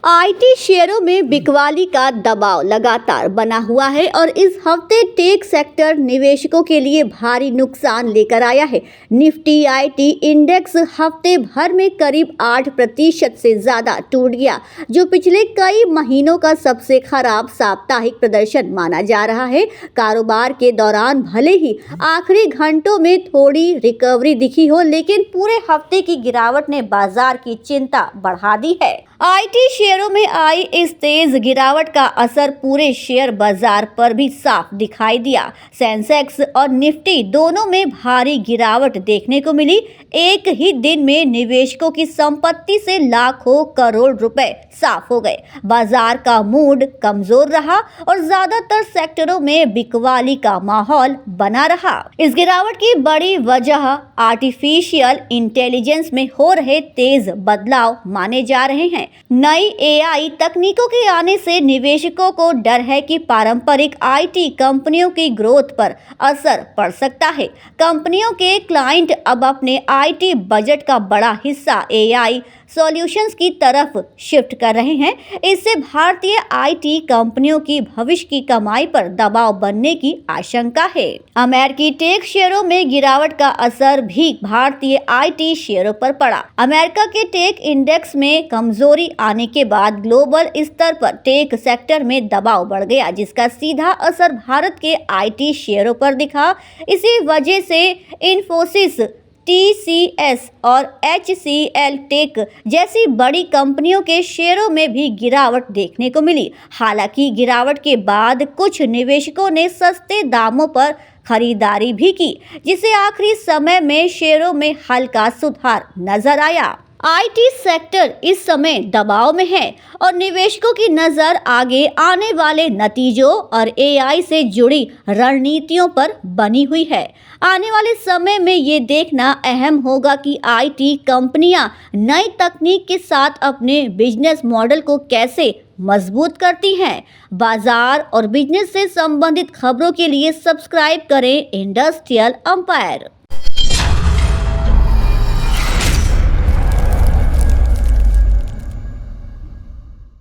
IT शेयरों में बिकवाली का दबाव लगातार बना हुआ है और इस हफ्ते टेक सेक्टर निवेशकों के लिए भारी नुकसान लेकर आया है। निफ्टी आईटी इंडेक्स हफ्ते भर में करीब 8% से ज्यादा टूट गया, जो पिछले कई महीनों का सबसे खराब साप्ताहिक प्रदर्शन माना जा रहा है। कारोबार के दौरान भले ही आखिरी घंटों में थोड़ी रिकवरी दिखी हो, लेकिन पूरे हफ्ते की गिरावट ने बाजार की चिंता बढ़ा दी है। आईटी शेयरों में आई इस तेज गिरावट का असर पूरे शेयर बाजार पर भी साफ दिखाई दिया। सेंसेक्स और निफ्टी दोनों में भारी गिरावट देखने को मिली। एक ही दिन में निवेशकों की संपत्ति से लाखों करोड़ रुपए साफ हो गए। बाजार का मूड कमजोर रहा और ज्यादातर सेक्टरों में बिकवाली का माहौल बना रहा। इस गिरावट की बड़ी वजह आर्टिफिशियल इंटेलिजेंस में हो रहे तेज बदलाव माने जा रहे हैं। नई एआई तकनीकों के आने से निवेशकों को डर है कि पारंपरिक आईटी कंपनियों की ग्रोथ पर असर पड़ सकता है। कंपनियों के क्लाइंट अब अपने आईटी बजट का बड़ा हिस्सा एआई सॉल्यूशंस की तरफ शिफ्ट कर रहे हैं। इससे भारतीय आईटी कंपनियों की भविष्य की कमाई पर दबाव बनने की आशंका है। अमेरिकी टेक शेयरों में गिरावट का असर भी भारतीय आईटी शेयरों पर पड़ा। अमेरिका के टेक इंडेक्स में कमजोरी आने के बाद ग्लोबल स्तर पर टेक सेक्टर में दबाव बढ़ गया, जिसका सीधा असर भारत के आईटी शेयरों पर दिखा। इसी वजह से इन्फोसिस, टीसीएस और एचसीएल टेक जैसी बड़ी कंपनियों के शेयरों में भी गिरावट देखने को मिली। हालांकि गिरावट के बाद कुछ निवेशकों ने सस्ते दामों पर खरीदारी भी की, जिससे आखिरी समय में शेयरों में हल्का सुधार नजर आया। आईटी सेक्टर इस समय दबाव में है और निवेशकों की नजर आगे आने वाले नतीजों और एआई से जुड़ी रणनीतियों पर बनी हुई है। आने वाले समय में ये देखना अहम होगा कि आईटी कंपनियां नई तकनीक के साथ अपने बिजनेस मॉडल को कैसे मजबूत करती हैं। बाजार और बिजनेस से संबंधित खबरों के लिए सब्सक्राइब करें इंडस्ट्रियल एम्पायर।